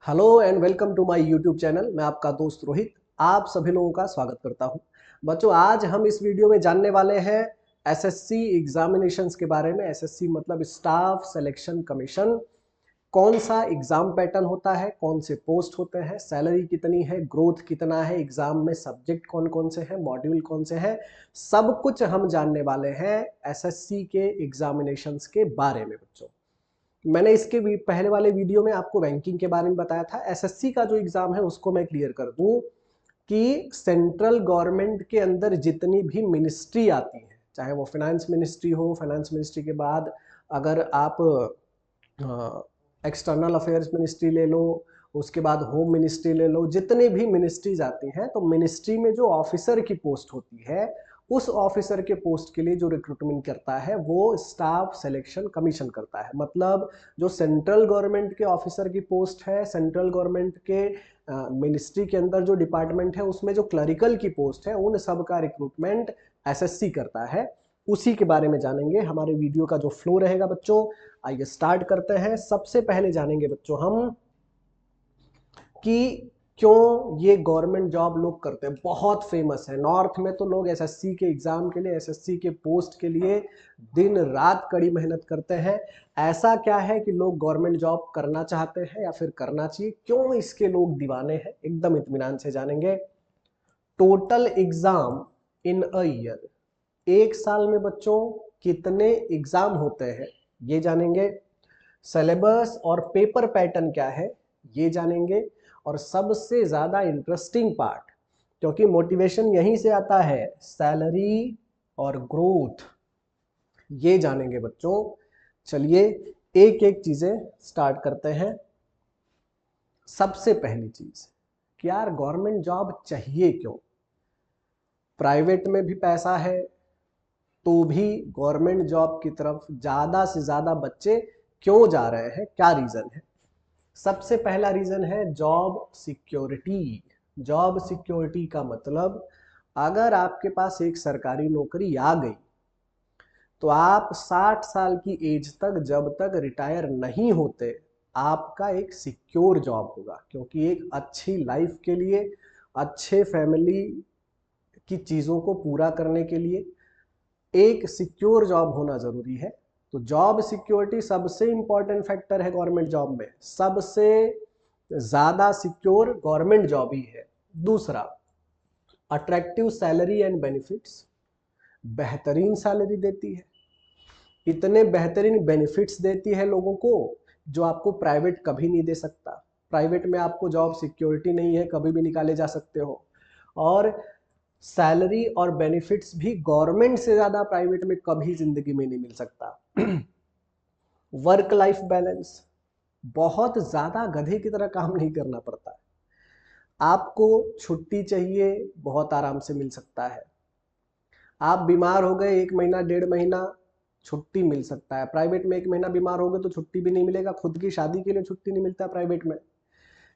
Hello and welcome to my YouTube channel. मैं आपका दोस्त रोहित आप सभी लोगों का स्वागत करता हूं। बच्चों, आज हम इस वीडियो में जानने वाले हैं एसएससी एग्जामिनेशंस के बारे में। एसएससी मतलब स्टाफ सिलेक्शन कमीशन। कौन सा एग्जाम पैटर्न होता है, कौन से पोस्ट होते हैं, सैलरी कितनी है, ग्रोथ कितना है, एग्जाम में सब्जेक्ट कौन कौन से हैं, मॉड्यूल कौन से हैं, सब कुछ हम जानने वाले हैं एसएससी के एग्जामिनेशंस के बारे में। बच्चों, मैंने इसके पहले वाले वीडियो में आपको रैंकिंग के बारे में बताया था। एसएससी का जो एग्जाम है उसको मैं क्लियर कर दूं कि सेंट्रल गवर्नमेंट के अंदर जितनी भी मिनिस्ट्री आती है, चाहे वो फाइनेंस मिनिस्ट्री हो, फाइनेंस मिनिस्ट्री के बाद अगर आप एक्सटर्नल अफेयर्स मिनिस्ट्री ले लो, उसके बाद होम मिनिस्ट्री ले लो, जितनी भी मिनिस्ट्रीज आती हैं, तो मिनिस्ट्री में जो ऑफिसर की पोस्ट होती है, उस ऑफिसर के पोस्ट के लिए जो रिक्रूटमेंट करता है वो स्टाफ सिलेक्शन कमीशन करता है। मतलब जो सेंट्रल गवर्नमेंट के ऑफिसर की पोस्ट है, सेंट्रल गवर्नमेंट के मिनिस्ट्री के अंदर जो डिपार्टमेंट है उसमें जो क्लरिकल की पोस्ट है, उन सब का रिक्रूटमेंट एसएससी करता है। उसी के बारे में जानेंगे। हमारे वीडियो का जो फ्लो रहेगा बच्चों, आइए स्टार्ट करते हैं। सबसे पहले जानेंगे बच्चों हम कि क्यों ये गवर्नमेंट जॉब लोग करते हैं। बहुत फेमस है नॉर्थ में, तो लोग एसएससी के एग्जाम के लिए, एसएससी के पोस्ट के लिए दिन रात कड़ी मेहनत करते हैं। ऐसा क्या है कि लोग गवर्नमेंट जॉब करना चाहते हैं या फिर करना चाहिए, क्यों इसके लोग दीवाने हैं, एकदम इत्मीनान से जानेंगे। Total exam in a year, एक साल में बच्चों कितने एग्जाम होते हैं ये जानेंगे। सिलेबस और पेपर पैटर्न क्या है ये जानेंगे। और सबसे ज्यादा इंटरेस्टिंग पार्ट, क्योंकि मोटिवेशन यहीं से आता है, सैलरी और ग्रोथ, ये जानेंगे बच्चों। चलिए एक एक चीजें स्टार्ट करते हैं। सबसे पहली चीज कि यार गवर्नमेंट जॉब चाहिए क्यों। प्राइवेट में भी पैसा है तो भी गवर्नमेंट जॉब की तरफ ज्यादा से ज्यादा बच्चे क्यों जा रहे हैं, क्या रीजन है। सबसे पहला रीजन है जॉब सिक्योरिटी। जॉब सिक्योरिटी का मतलब, अगर आपके पास एक सरकारी नौकरी आ गई तो आप 60 साल की एज तक, जब तक रिटायर नहीं होते, आपका एक सिक्योर जॉब होगा। क्योंकि एक अच्छी लाइफ के लिए, अच्छे फैमिली की चीज़ों को पूरा करने के लिए एक सिक्योर जॉब होना जरूरी है। तो जॉब सिक्योरिटी सबसे इंपॉर्टेंट फैक्टर है गवर्नमेंट जॉब में। सबसे ज्यादा सिक्योर गवर्नमेंट जॉब ही है। दूसरा, अट्रैक्टिव सैलरी एंड बेनिफिट्स। बेहतरीन सैलरी देती है, इतने बेहतरीन बेनिफिट्स देती है लोगों को जो आपको प्राइवेट कभी नहीं दे सकता। प्राइवेट में आपको जॉब सिक्योरिटी नहीं है, कभी भी निकाले जा सकते हो। और सैलरी और बेनिफिट्स भी गवर्नमेंट से ज्यादा प्राइवेट में कभी जिंदगी में नहीं मिल सकता। वर्क लाइफ बैलेंस, बहुत ज्यादा गधे की तरह काम नहीं करना पड़ता। आपको छुट्टी चाहिए, बहुत आराम से मिल सकता है। आप बीमार हो गए 1 महीना 1.5 महीना, छुट्टी मिल सकता है। प्राइवेट में 1 महीना बीमार हो गए तो छुट्टी भी नहीं मिलेगा। खुद की शादी के लिए छुट्टी नहीं मिलता प्राइवेट में।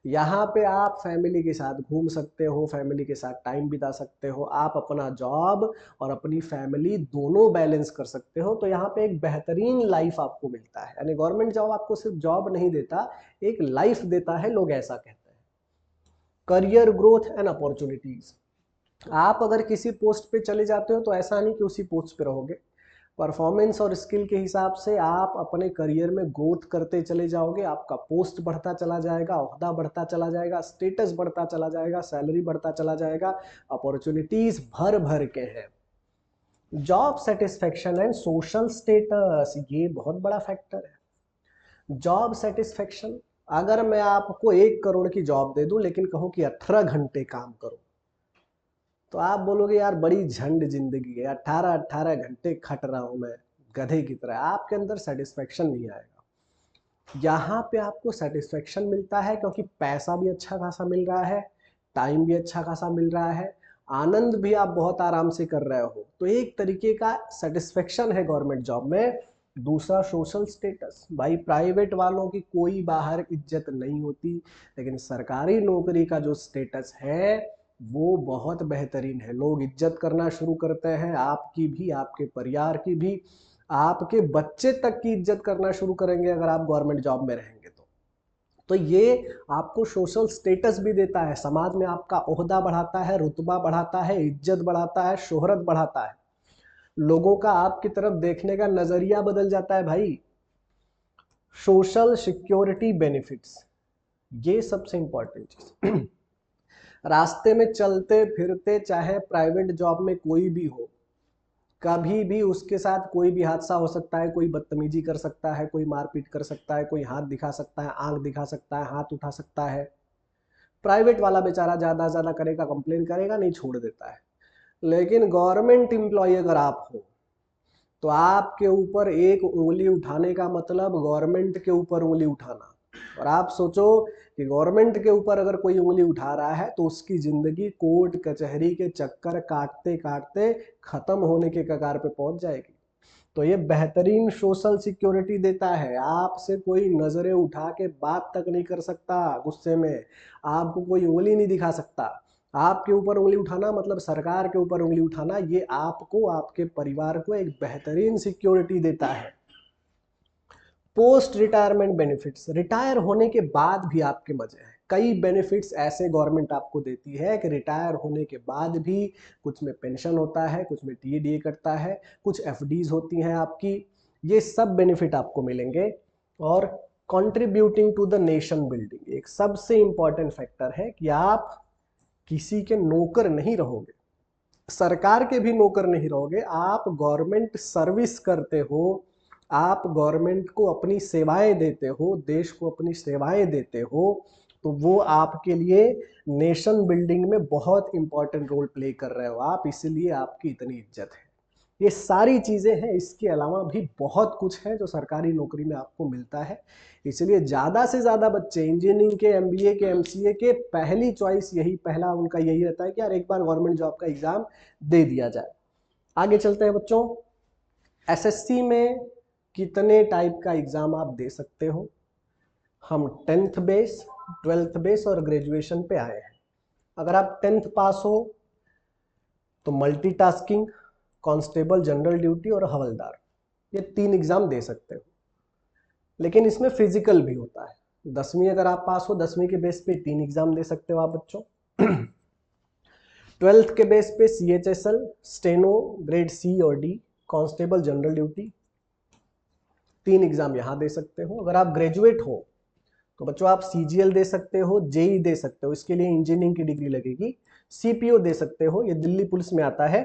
यहाँ पे आप फैमिली के साथ घूम सकते हो, फैमिली के साथ टाइम बिता सकते हो, आप अपना जॉब और अपनी फैमिली दोनों बैलेंस कर सकते हो। तो यहाँ पे एक बेहतरीन लाइफ आपको मिलता है। यानी गवर्नमेंट जॉब आपको सिर्फ जॉब नहीं देता, एक लाइफ देता है, लोग ऐसा कहते हैं। करियर ग्रोथ एंड अपॉर्चुनिटीज, आप अगर किसी पोस्ट पे चले जाते हो तो ऐसा नहीं कि उसी पोस्ट पे रहोगे। परफॉर्मेंस और स्किल के हिसाब से आप अपने करियर में ग्रोथ करते चले जाओगे। आपका पोस्ट बढ़ता चला जाएगा, ओहदा बढ़ता चला जाएगा, स्टेटस बढ़ता चला जाएगा, सैलरी बढ़ता चला जाएगा, अपॉर्चुनिटीज भर भर के हैं। Job satisfaction and social status, ये बहुत बड़ा फैक्टर है। जॉब सेटिस्फेक्शन, अगर मैं आपको 1 करोड़ की जॉब दे दूं लेकिन कहूं कि 18 घंटे काम करो, तो आप बोलोगे यार बड़ी झंड जिंदगी है, 18 घंटे खट रहा हूं मैं गधे की तरह। आपके अंदर सेटिस्फेक्शन नहीं आएगा। यहाँ पे आपको सेटिस्फेक्शन मिलता है क्योंकि पैसा भी अच्छा खासा मिल रहा है, टाइम भी अच्छा खासा मिल रहा है, आनंद भी आप बहुत आराम से कर रहे हो। तो एक तरीके का सेटिस्फेक्शन है गवर्नमेंट जॉब में। दूसरा, सोशल स्टेटस। भाई प्राइवेट वालों की कोई बाहर इज्जत नहीं होती, लेकिन सरकारी नौकरी का जो स्टेटस है वो बहुत बेहतरीन है। लोग इज्जत करना शुरू करते हैं, आपकी भी, आपके परिवार की भी, आपके बच्चे तक की इज्जत करना शुरू करेंगे अगर आप गवर्नमेंट जॉब में रहेंगे तो। तो ये आपको सोशल स्टेटस भी देता है, समाज में आपका ओहदा बढ़ाता है, रुतबा बढ़ाता है, इज्जत बढ़ाता है, शोहरत बढ़ाता है, लोगों का आपकी तरफ देखने का नजरिया बदल जाता है भाई। सोशल सिक्योरिटी बेनिफिट्स, ये सबसे इंपॉर्टेंट चीज। रास्ते में चलते फिरते चाहे प्राइवेट जॉब में कोई भी हो, कभी भी उसके साथ कोई भी हादसा हो सकता है, कोई बदतमीजी कर सकता है, कोई मारपीट कर सकता है, कोई हाथ दिखा सकता है, आंख दिखा सकता है, हाथ उठा सकता है। प्राइवेट वाला बेचारा ज्यादा से ज्यादा करेगा, कंप्लेन करेगा, नहीं छोड़ देता है। लेकिन गवर्नमेंट एम्प्लॉय अगर आप हो तो आपके ऊपर एक उंगली उठाने का मतलब गवर्नमेंट के ऊपर उंगली उठाना। और आप सोचो कि गवर्नमेंट के ऊपर अगर कोई उंगली उठा रहा है तो उसकी जिंदगी कोर्ट कचहरी के चक्कर काटते काटते खत्म होने के कगार पे पहुंच जाएगी। तो ये बेहतरीन सोशल सिक्योरिटी देता है, आपसे कोई नजरें उठा के बात तक नहीं कर सकता, गुस्से में आपको कोई उंगली नहीं दिखा सकता। आपके ऊपर उंगली उठाना मतलब सरकार के ऊपर उंगली उठाना, ये आपको, आपके परिवार को एक बेहतरीन सिक्योरिटी देता है। पोस्ट रिटायरमेंट बेनिफिट्स, रिटायर होने के बाद भी आपके मजे हैं। कई बेनिफिट्स ऐसे गवर्नमेंट आपको देती है कि रिटायर होने के बाद भी कुछ में पेंशन होता है, कुछ में टीडीए कटता है, कुछ एफडीज होती हैं आपकी, ये सब बेनिफिट आपको मिलेंगे। और contributing to the nation building, एक सबसे इंपॉर्टेंट फैक्टर है कि आप किसी के नौकर नहीं रहोगे, सरकार के भी नौकर नहीं रहोगे, आप गवर्नमेंट सर्विस करते हो, आप गवर्नमेंट को अपनी सेवाएं देते हो, देश को अपनी सेवाएं देते हो, तो वो आपके लिए नेशन बिल्डिंग में बहुत इंपॉर्टेंट रोल प्ले कर रहे हो आप, इसलिए आपकी इतनी इज्जत है। ये सारी चीजें हैं, इसके अलावा भी बहुत कुछ है जो सरकारी नौकरी में आपको मिलता है। इसलिए ज्यादा से ज्यादा बच्चे इंजीनियरिंग के, एमबीए के, एमसीए के पहली चॉइस यही, पहला उनका यही रहता है कि यार एक बार गवर्नमेंट जॉब का एग्जाम दे दिया जाए। आगे चलते हैं बच्चों। एसएससी में कितने टाइप का एग्जाम आप दे सकते हो? हम 10th बेस, 12th बेस और ग्रेजुएशन पे आए हैं। अगर आप 10th पास हो तो मल्टीटास्किंग, कांस्टेबल जनरल ड्यूटी और हवलदार, ये 3 एग्जाम दे सकते हो। लेकिन इसमें फिजिकल भी होता है। 10वीं अगर आप पास हो, 10वीं के बेस पे 3 एग्जाम दे सकते हो आप बच्चों। 12th के बेस पे CHSL, स्टेनो, ग्रेड C और D, constable general duty, 3 exam यहां दे सकते हो। अगर आप ग्रेजुएट हो तो बच्चों आप CGL दे सकते हो, जेई दे सकते हो, इसके लिए इंजीनियरिंग की डिग्री लगेगी। CPO दे सकते हो, ये दिल्ली पुलिस में आता है,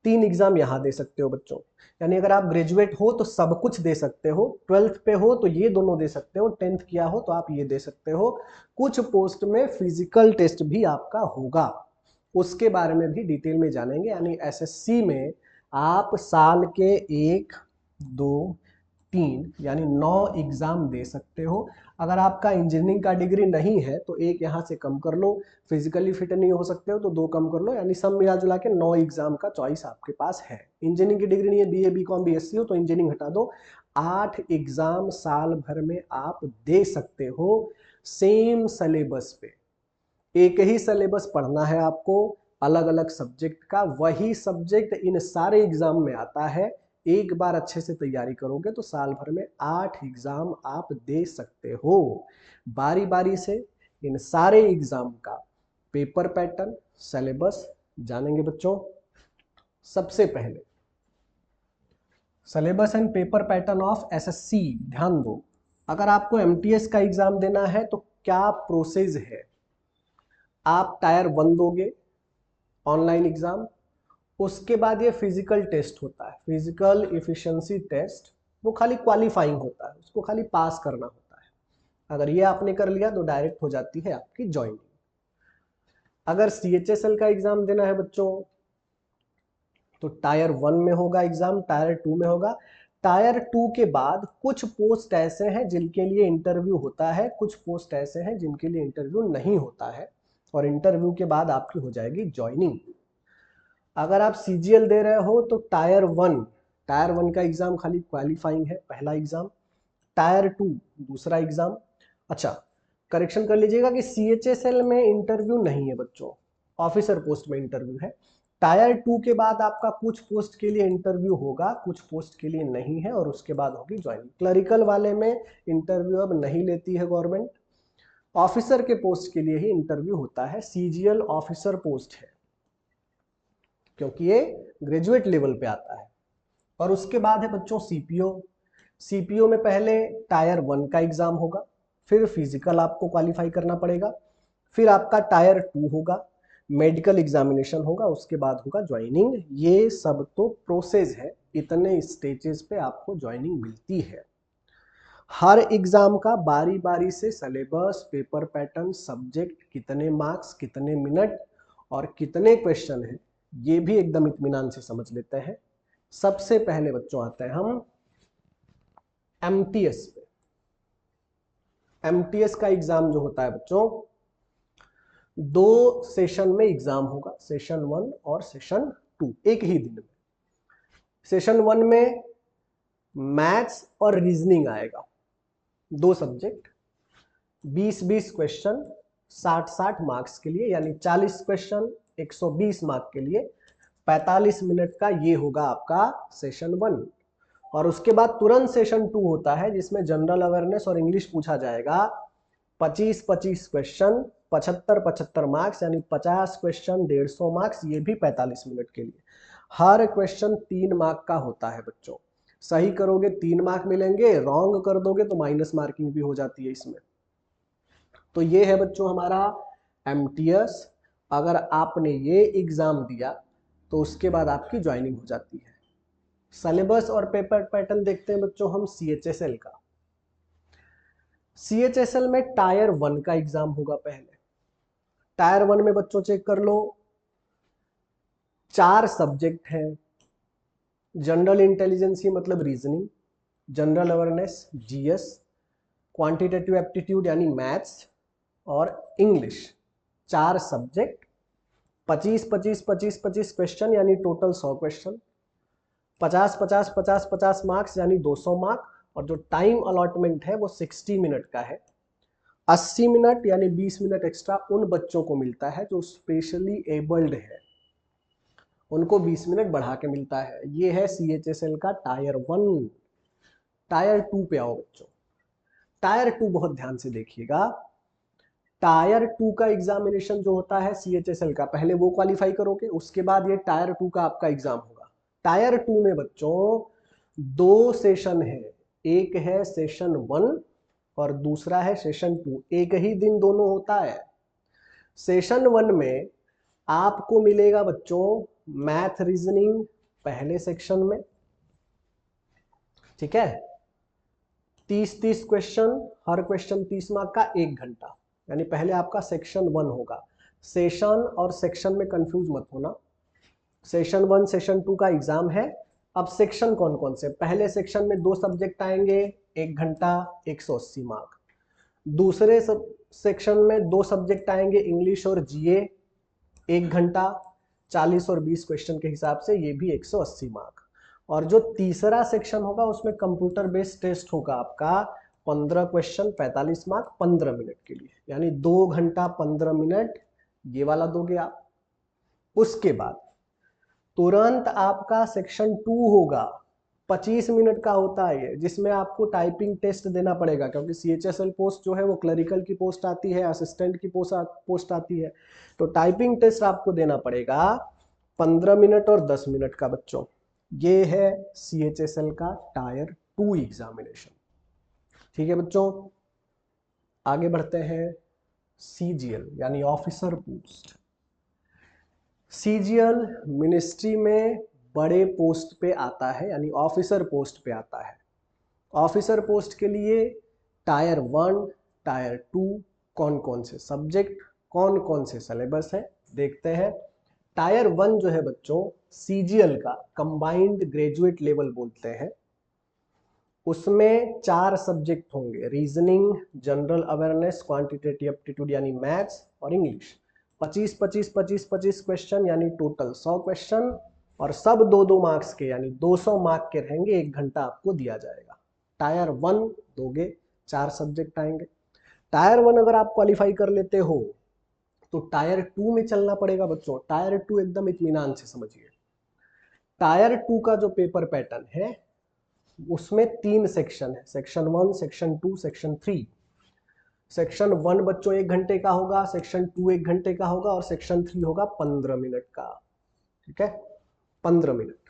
3 एग्जाम यहां दे सकते हो बच्चों। यानी अगर आप ग्रेजुएट हो तो सब कुछ दे सकते हो, 12th पे हो तो ये दोनों दे सकते हो, 10th किया हो तो आप ये दे सकते हो। कुछ पोस्ट में फिजिकल टेस्ट भी आपका होगा, उसके बारे में भी डिटेल में जानेंगे। यानी एसएससी में आप साल के 1, 2, 3 यानी 9 एग्जाम दे सकते हो। अगर आपका इंजीनियरिंग का डिग्री नहीं है तो एक यहाँ से कम कर लो, फिजिकली फिट नहीं हो सकते हो तो 2 कम कर लो, यानी सब मिला जुला के 9 एग्जाम का चॉइस आपके पास है। इंजीनियरिंग की डिग्री नहीं है, बीए, बीकॉम, बीएससी हो तो इंजीनियरिंग हटा दो, 8 एग्जाम साल भर में आप दे सकते हो। सेम सिलेबस पे, एक ही सिलेबस पढ़ना है आपको, अलग अलग सब्जेक्ट का, वही सब्जेक्ट इन सारे एग्जाम में आता है। एक बार अच्छे से तैयारी करोगे तो साल भर में 8 एग्जाम आप दे सकते हो। बारी बारी से इन सारे एग्जाम का पेपर पैटर्न, सिलेबस जानेंगे बच्चों। सबसे पहले syllabus and paper pattern of SSC, ध्यान दो। अगर आपको एमटीएस का एग्जाम देना है तो क्या प्रोसेस है? आप टायर 1 दोगे, ऑनलाइन एग्जाम, उसके बाद ये फिजिकल टेस्ट होता है, फिजिकल एफिशिएंसी टेस्ट, वो खाली क्वालिफाइंग होता है, उसको खाली पास करना होता है। अगर ये आपने कर लिया तो डायरेक्ट हो जाती है आपकी ज्वाइनिंग। अगर CHSL का एग्जाम देना है बच्चों तो टायर 1 में होगा एग्जाम, टायर 2 में होगा। टायर 2 के बाद कुछ पोस्ट ऐसे हैं जिनके लिए इंटरव्यू होता है, कुछ पोस्ट ऐसे हैं जिनके लिए इंटरव्यू नहीं होता है, और इंटरव्यू के बाद आपकी हो जाएगी ज्वाइनिंग। अगर आप CGL दे रहे हो तो टायर 1 का एग्जाम खाली क्वालिफाइंग है, पहला एग्जाम। टायर 2 दूसरा एग्जाम। अच्छा, करेक्शन कर लीजिएगा कि CHSL में इंटरव्यू नहीं है बच्चों, ऑफिसर पोस्ट में इंटरव्यू है। टायर 2 के बाद आपका कुछ पोस्ट के लिए इंटरव्यू होगा, कुछ पोस्ट के लिए नहीं है, और उसके बाद होगी ज्वाइनिंग। क्लरिकल वाले में इंटरव्यू अब नहीं लेती है गवर्नमेंट, ऑफिसर के पोस्ट के लिए ही इंटरव्यू होता है, सीजीएल ऑफिसर पोस्ट है क्योंकि ये ग्रेजुएट लेवल पे आता है। और उसके बाद है बच्चों सीपीओ। सीपीओ में पहले टायर 1 का एग्जाम होगा, फिर फिजिकल आपको क्वालिफाई करना पड़ेगा, फिर आपका टायर 2 होगा, मेडिकल एग्जामिनेशन होगा, उसके बाद होगा ज्वाइनिंग। ये सब तो प्रोसेस है, इतने स्टेजेस पे आपको ज्वाइनिंग मिलती है। हर एग्जाम का बारी बारी से सिलेबस, पेपर पैटर्न, सब्जेक्ट, कितने मार्क्स, कितने मिनट और कितने क्वेश्चन है, ये भी एकदम इत्मीनान से समझ लेते हैं। सबसे पहले बच्चों आते हैं हम एमटीएस पे। एमटीएस का एग्जाम जो होता है बच्चों, 2 सेशन में एग्जाम होगा, सेशन 1 और सेशन 2, एक ही दिन में। सेशन 1 में मैथ्स और रीजनिंग आएगा, 2 सब्जेक्ट, 20-20 क्वेश्चन, 60-60 मार्क्स के लिए, यानी 40 क्वेश्चन 120 मार्क के लिए 45 मिनट का ये होगा आपका सेशन 1। और उसके बाद तुरंत सेशन 2 होता है जिसमें जनरल अवेयरनेस और इंग्लिश पूछा जाएगा। 25-25 क्वेश्चन, 75-75 मार्क्स, यानी 50 क्वेश्चन 150 मार्क्स, ये भी 45 मिनट के लिए। हर क्वेश्चन 3 मार्क का होता है बच्चों। सही करोगे 3 मार्क मिलेंगे, रॉन्ग कर दोगे तो माइनस मार्किंग भी हो जाती है इसमें। तो ये है बच्चों हमारा एमटीएस। अगर आपने ये एग्जाम दिया तो उसके बाद आपकी ज्वाइनिंग हो जाती है। सिलेबस और पेपर पैटर्न देखते हैं बच्चों हम सीएचएसएल का। सीएचएसएल में टायर 1 का एग्जाम होगा पहले। टायर 1 में बच्चों चेक कर लो, 4 सब्जेक्ट हैं। जनरल इंटेलिजेंसी मतलब reasoning, general awareness GS, quantitative aptitude यानी मैथ्स और इंग्लिश, 4 सब्जेक्ट, 25-25-25-25 क्वेश्चन यानी टोटल 100 क्वेश्चन, 50-50-50-50 मार्क्स यानी 200 मार्क। और जो टाइम अलॉटमेंट है वो 60 मिनट का है। 80 मिनट यानी 20 मिनट एक्स्ट्रा उन बच्चों को मिलता है जो स्पेशली एबल्ड है, उनको 20 मिनट बढ़ा के मिलता है। ये है सीएचएसएल का टायर 1। टायर 2 पे आओ बच्चों। टायर 2 बहुत ध्यान से देखिएगा। टायर 2 का एग्जामिनेशन जो होता है सीएचएसएल का, पहले वो क्वालिफाई करोगे, उसके बाद ये टायर 2 का आपका एग्जाम होगा। टायर 2 में बच्चों 2 सेशन है, एक है सेशन 1 और दूसरा है सेशन 2, एक ही दिन दोनों होता है। सेशन 1 में आपको मिलेगा बच्चों मैथ रीजनिंग पहले सेक्शन में, ठीक है, 30-30 क्वेश्चन, हर क्वेश्चन 30 मार्क का, 1 घंटा। यानी पहले आपका सेक्शन 1 होगा। सेशन और सेक्शन में कंफ्यूज मत होना, सेशन 1 सेशन 2 का एग्जाम है। अब सेक्शन कौन कौन से, पहले सेक्शन में 2 सब्जेक्ट आएंगे, 1 घंटा 180 मार्क। दूसरे सेक्शन में 2 सब्जेक्ट आएंगे, इंग्लिश और जीए, 1 घंटा, 40 और 20 क्वेश्चन के हिसाब से ये भी 180 मार्क। और जो तीसरा सेक्शन होगा उसमें कंप्यूटर बेस्ड टेस्ट होगा आपका, 15 क्वेश्चन 45 मार्क 15 मिनट के लिए, यानी 2 घंटा 15 मिनट ये वाला दोगे आप। उसके बाद तुरंत आपका सेक्शन 2 होगा, 25 मिनट का होता है ये, जिसमें आपको टाइपिंग टेस्ट देना पड़ेगा, क्योंकि सीएचएसएल पोस्ट जो है वो क्लरिकल की पोस्ट आती है, असिस्टेंट की पोस्ट आती है, तो टाइपिंग टेस्ट आपको देना पड़ेगा 15 मिनट और 10 मिनट का बच्चों। ये है सीएचएसएल का टायर 2 एग्जामिनेशन। ठीक है बच्चों, आगे बढ़ते हैं। सीजीएल यानी ऑफिसर पोस्ट। सीजीएल मिनिस्ट्री में बड़े पोस्ट पे आता है, यानी ऑफिसर पोस्ट पे आता है। ऑफिसर पोस्ट के लिए टायर 1, टायर 2, कौन कौन से सब्जेक्ट, कौन कौन से सिलेबस है देखते हैं। टायर 1 जो है बच्चों सीजीएल का कंबाइंड ग्रेजुएट लेवल बोलते हैं। उसमें 4 सब्जेक्ट होंगे, reasoning, general awareness, quantitative aptitude यानी मैथ्स और इंग्लिश। 25-25-25-25 क्वेश्चन यानी टोटल 100 क्वेश्चन, और सब 2-2 मार्क्स के यानी 200 मार्क के रहेंगे, 1 घंटा आपको दिया जाएगा। टायर 1 दोगे, 4 सब्जेक्ट आएंगे। टायर 1 अगर आप क्वालिफाई कर लेते हो तो टायर 2 में चलना पड़ेगा बच्चों। टायर 2 एकदम इत्मीनान से समझिए। टायर 2 का जो पेपर पैटर्न है उसमें 3 सेक्शन है, सेक्शन 1, सेक्शन 2, सेक्शन 3। सेक्शन 1 बच्चों 1 घंटे का होगा, सेक्शन 2 1 घंटे का होगा और सेक्शन 3 होगा 15 मिनट का। ठीक है, 15 मिनट,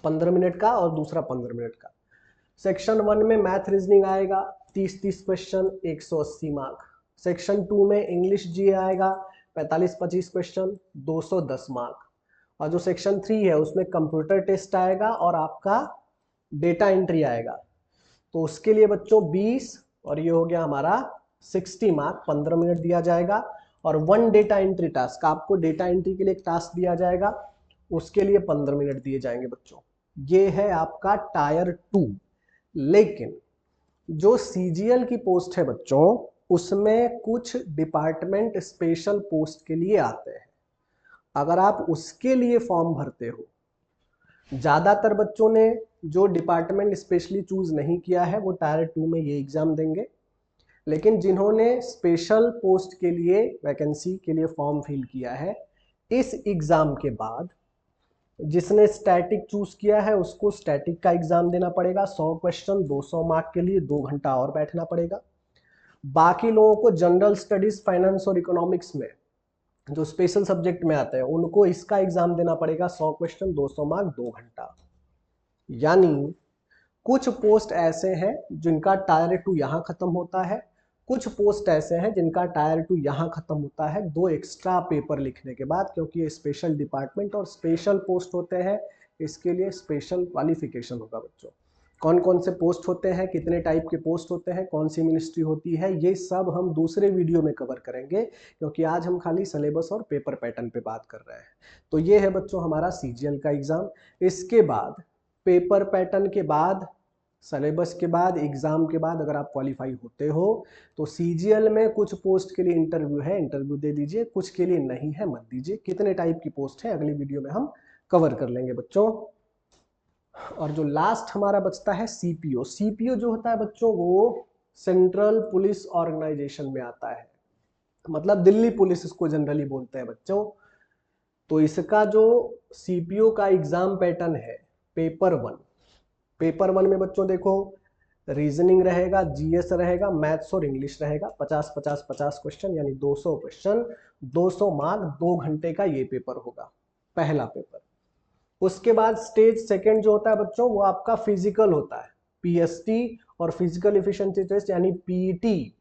15 मिनट का और दूसरा 15 मिनट का। सेक्शन 1 में मैथ रीजनिंग आएगा 30-30 क्वेश्चन, 180 मार्क। सेक्शन 2 में इंग्लिश जी आएगा 45-25 क्वेश्चन, 210 मार्क। और जो सेक्शन 3 है उसमें कंप्यूटर टेस्ट आएगा और आपका डेटा एंट्री आएगा। तो उसके लिए बच्चों 20 और ये हो गया हमारा 60 मार्क, 15 मिनट दिया जाएगा। और 1 डेटा एंट्री टास्क, आपको डेटा एंट्री के लिए एक टास्क दिया जाएगा, उसके लिए 15 मिनट दिए जाएंगे बच्चों। ये है आपका टायर 2। लेकिन जो सीजीएल की पोस्ट है बच्चों, उसमें कुछ डिपार्टमेंट स्पेशल पोस्ट के लिए आते हैं। अगर आप उसके लिए फॉर्म भरते हो, ज्यादातर बच्चों ने जो डिपार्टमेंट स्पेशली चूज नहीं किया है वो टायर 2 में ये एग्जाम देंगे। लेकिन जिन्होंने स्पेशल पोस्ट के लिए, वैकेंसी के लिए फॉर्म फिल किया है, इस एग्जाम के बाद जिसने स्टैटिक चूज किया है उसको स्टैटिक का एग्जाम देना पड़ेगा। 100 क्वेश्चन 200 मार्क के लिए 2 घंटा और बैठना पड़ेगा। बाकी लोगों को जनरल स्टडीज, फाइनेंस और इकोनॉमिक्स में जो स्पेशल सब्जेक्ट में आते हैं उनको इसका एग्जाम देना पड़ेगा। 100 क्वेश्चन 200 मार्क 2 घंटा। यानी कुछ पोस्ट ऐसे हैं जिनका टायर 2 यहाँ खत्म होता है, कुछ पोस्ट ऐसे हैं जिनका टायर 2 यहाँ खत्म होता है 2 एक्स्ट्रा पेपर लिखने के बाद, क्योंकि ये स्पेशल डिपार्टमेंट और स्पेशल पोस्ट होते हैं। इसके लिए स्पेशल क्वालिफिकेशन होगा बच्चों। कौन कौन से पोस्ट होते हैं, कितने टाइप के पोस्ट होते हैं, कौन सी मिनिस्ट्री होती है, ये सब हम दूसरे वीडियो में कवर करेंगे, क्योंकि आज हम खाली सिलेबस और पेपर पैटर्न पे बात कर रहे हैं। तो ये है बच्चों हमारा सीजीएल का एग्जाम। इसके बाद पेपर पैटर्न के बाद, सिलेबस के बाद, एग्जाम के बाद अगर आप क्वालिफाई होते हो तो सीजीएल में कुछ पोस्ट के लिए इंटरव्यू है, इंटरव्यू दे दीजिए, कुछ के लिए नहीं है मत दीजिए। कितने टाइप की पोस्ट है अगली वीडियो में हम कवर कर लेंगे बच्चों। और जो लास्ट हमारा बचता है सीपीओ। सीपीओ जो होता है बच्चों वो सेंट्रल पुलिस ऑर्गेनाइजेशन में आता है, मतलब दिल्ली पुलिस इसको जनरली बोलते हैं बच्चों। तो इसका जो सीपीओ का एग्जाम पैटर्न है, पेपर 1, पेपर 1 में बच्चों देखो रीजनिंग रहेगा, जीएस रहेगा, मैथ्स और इंग्लिश रहेगा। 50-50-50 क्वेश्चन यानी 200 क्वेश्चन, 200 मार्क, 2 घंटे का ये पेपर होगा, पहला पेपर। उसके बाद स्टेज सेकंड जो होता है बच्चों वो आपका फिजिकल होता है, पीएसटी और फिजिकल एफिशिएंसी टेस्ट यानी पीटी।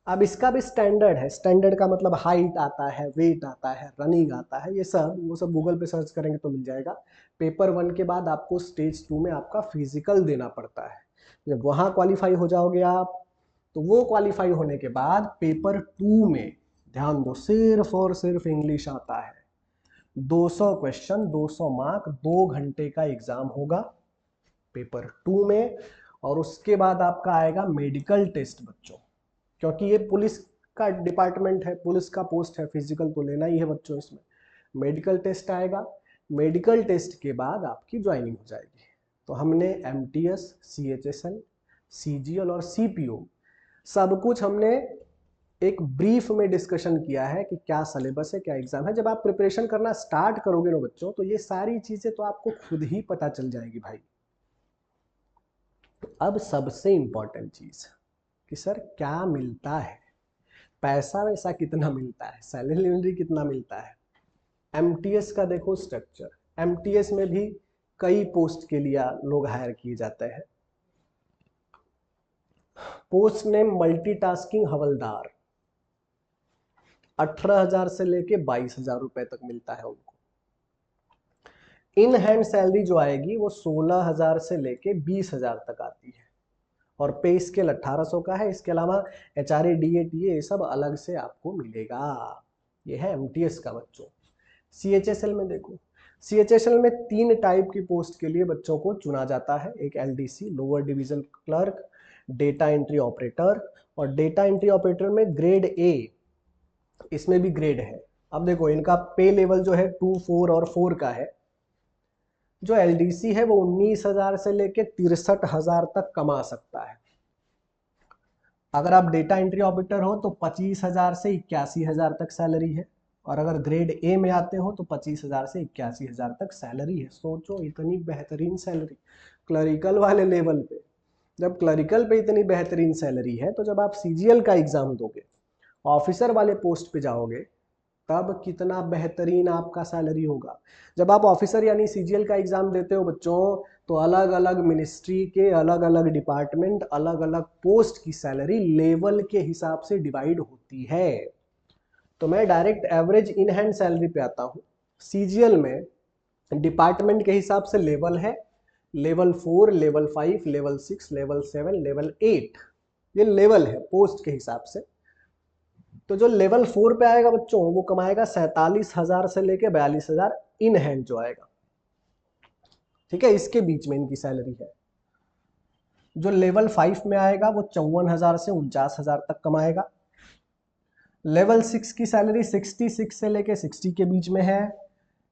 अब इसका भी स्टैंडर्ड है। स्टैंडर्ड का मतलब हाइट आता है, वेट आता है, रनिंग आता है, ये सब वो सब गूगल पे सर्च करेंगे तो मिल जाएगा। पेपर 1 के बाद आपको स्टेज 2 में आपका फिजिकल देना पड़ता है। जब वहाँ क्वालिफाई हो जाओगे आप, तो वो क्वालिफाई होने के बाद पेपर 2 में ध्यान दो सिर्फ और सिर्फ इंग्लिश आता है। 200 क्वेश्चन 200 मार्क, 2 घंटे का एग्जाम होगा पेपर 2 में। और उसके बाद आपका आएगा मेडिकल टेस्ट बच्चों, क्योंकि ये पुलिस का डिपार्टमेंट है, पुलिस का पोस्ट है, फिजिकल तो लेना ही है बच्चों इसमें। मेडिकल टेस्ट आएगा, मेडिकल टेस्ट के बाद आपकी ज्वाइनिंग हो जाएगी। तो हमने एमटीएस, सीएचएसएल, सीजीएल और सीपीओ सब कुछ हमने एक ब्रीफ में डिस्कशन किया है कि क्या सिलेबस है, क्या एग्जाम है। जब आप प्रिपरेशन करना स्टार्ट करोगे ना बच्चों, तो ये सारी चीजें तो आपको खुद ही पता चल जाएगी भाई। तो अब सबसे इंपॉर्टेंट चीज कि सर क्या मिलता है, पैसा वैसा कितना मिलता है, सैलरी कितना मिलता है। एमटीएस का देखो स्ट्रक्चर, एमटीएस में भी कई पोस्ट के लिए लोग हायर किए जाते हैं। पोस्ट नेम मल्टीटास्किंग हवलदार, 18,000 से लेके 22,000 रुपए तक मिलता है उनको। इन हैंड सैलरी जो आएगी वो 16,000 से लेके 20,000 तक आती है। और पे स्केल 1800 का है। इसके अलावा एचआरए, डीएटीए ये सब अलग से आपको मिलेगा। ये है एमटीएस का बच्चों। सीएचएसएल में देखो, सीएचएसएल में 3 टाइप की पोस्ट के लिए बच्चों को चुना जाता है। एक LDC, lower division clerk, data entry operator. और डेटा एंट्री ऑपरेटर में ग्रेड ए, इसमें भी ग्रेड है। अब देखो इनका पे लेवल जो है 2, 4 और 4 का है। जो एलडीसी है वो 19,000 से लेके 63,000 तक कमा सकता है। अगर आप डेटा एंट्री ऑपरेटर हो तो 25,000 से 81,000 तक सैलरी है। और अगर ग्रेड ए में आते हो तो 25,000 से 81,000 तक सैलरी है। सोचो इतनी बेहतरीन सैलरी क्लरिकल वाले लेवल पे। जब क्लरिकल पे इतनी बेहतरीन सैलरी है, तो जब आप सीजीएल का एग्जाम दोगे, ऑफिसर वाले पोस्ट पे जाओगे, तब कितना बेहतरीन आपका सैलरी होगा। जब आप ऑफिसर यानी सीजीएल का एग्जाम देते हो बच्चों, तो अलग अलग मिनिस्ट्री के अलग अलग डिपार्टमेंट, अलग अलग पोस्ट की सैलरी लेवल के हिसाब से डिवाइड होती है। तो मैं direct average in hand salary पे आता हूँ। सीजीएल में डिपार्टमेंट के हिसाब से लेवल है, level 4, level 5, level 6, level 7, level 8, ये लेवल है पोस्ट के हिसाब से। तो जो लेवल 4 पे आएगा बच्चों, वो कमाएगा 47,000 से लेके 42,000 इन हैंड जो आएगा, ठीक है, इसके बीच में इनकी सैलरी है। जो लेवल 5 में आएगा वो 54,000 से 49,000 तक कमाएगा। लेवल 6 की सैलरी 66 से लेके 60 के बीच में है।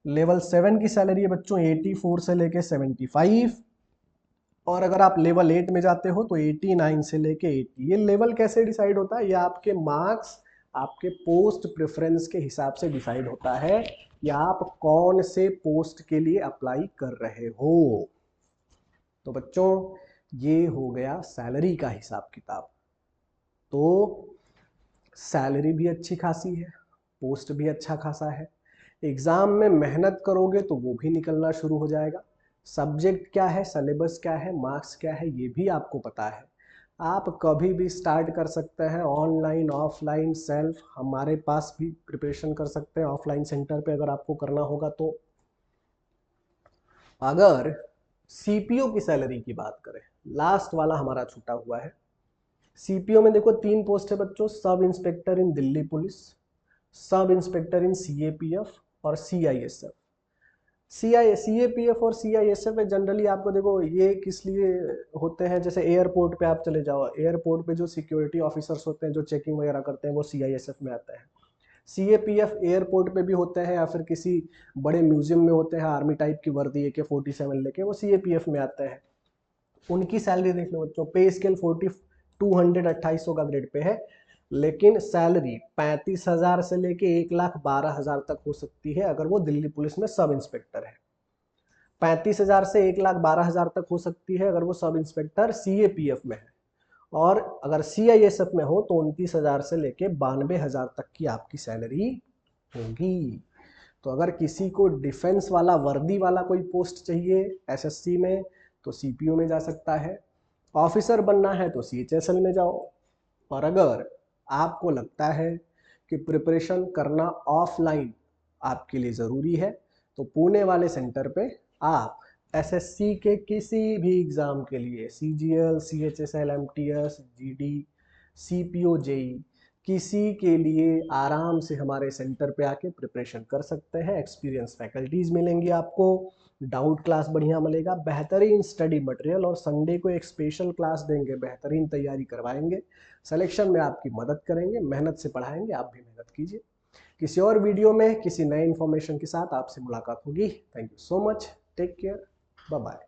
लेवल 7 की सैलरी है बच्चों 84 से लेके 75, और अगर आप लेवल 8 में जाते हो तो 89 से लेके 80। ये लेवल कैसे डिसाइड होता है? ये आपके मार्क्स, आपके पोस्ट प्रेफरेंस के हिसाब से डिसाइड होता है कि आप कौन से पोस्ट के लिए अप्लाई कर रहे हो। तो बच्चों ये हो गया सैलरी का हिसाब किताब। तो सैलरी भी अच्छी खासी है, पोस्ट भी अच्छा खासा है। एग्जाम में मेहनत करोगे तो वो भी निकलना शुरू हो जाएगा। सब्जेक्ट क्या है, सिलेबस क्या है, मार्क्स क्या है, ये भी आपको पता है। आप कभी भी स्टार्ट कर सकते हैं, ऑनलाइन ऑफलाइन सेल्फ, हमारे पास भी प्रिपरेशन कर सकते हैं ऑफलाइन सेंटर पे अगर आपको करना होगा तो। अगर सीपीओ की सैलरी की बात करें, लास्ट वाला हमारा छूटा हुआ है। सीपीओ में देखो 3 पोस्ट है बच्चों, सब इंस्पेक्टर इन दिल्ली पुलिस, सब इंस्पेक्टर इन सीएपीएफ और सीआईएसएफ। सीएपीएफ और सीआईएसएफ में जनरली आपको देखो ये किस लिए होते हैं, जैसे एयरपोर्ट पे आप चले जाओ, एयरपोर्ट पे जो सिक्योरिटी ऑफिसर्स होते हैं जो चेकिंग वगैरह करते हैं वो सीआईएसएफ में आते हैं। सीएपीएफ एयरपोर्ट पे भी होते हैं या फिर किसी बड़े म्यूजियम में होते हैं, आर्मी टाइप की वर्दी AK-47 लेके, वो सीएपीएफ में आते हैं। उनकी सैलरी देख लो बच्चों, पे स्केल 22800 का ग्रेड पे है, लेकिन सैलरी 35,000 से लेके 1,12,000 तक हो सकती है अगर वो दिल्ली पुलिस में सब इंस्पेक्टर है। 35,000 से 1,12,000 तक हो सकती है अगर वो सब इंस्पेक्टर सीएपीएफ में है, और अगर सीआईएसएफ में हो तो 29,000 से लेके 92,000 तक की आपकी सैलरी होगी। तो अगर किसी को डिफेंस वाला वर्दी वाला कोई पोस्ट चाहिए एसएससी में तो सीपीओ में जा सकता है, ऑफिसर बनना है तो सीएचएसएल में जाओ, और अगर आपको लगता है कि प्रिपरेशन करना ऑफलाइन आपके लिए ज़रूरी है तो पुणे वाले सेंटर पे आप एसएससी के किसी भी एग्ज़ाम के लिए, CGL, CHSL, MTS, GD, CPO, JE, किसी के लिए आराम से हमारे सेंटर पे आके प्रिपरेशन कर सकते हैं। एक्सपीरियंस फैकल्टीज मिलेंगी आपको, डाउट क्लास बढ़िया मिलेगा, बेहतरीन स्टडी मटेरियल, और संडे को एक स्पेशल क्लास देंगे, बेहतरीन तैयारी करवाएंगे, सिलेक्शन में आपकी मदद करेंगे, मेहनत से पढ़ाएंगे, आप भी मेहनत कीजिए। किसी और वीडियो में किसी नए इन्फॉर्मेशन के साथ आपसे मुलाकात होगी। Thank you so much, take care, bye bye.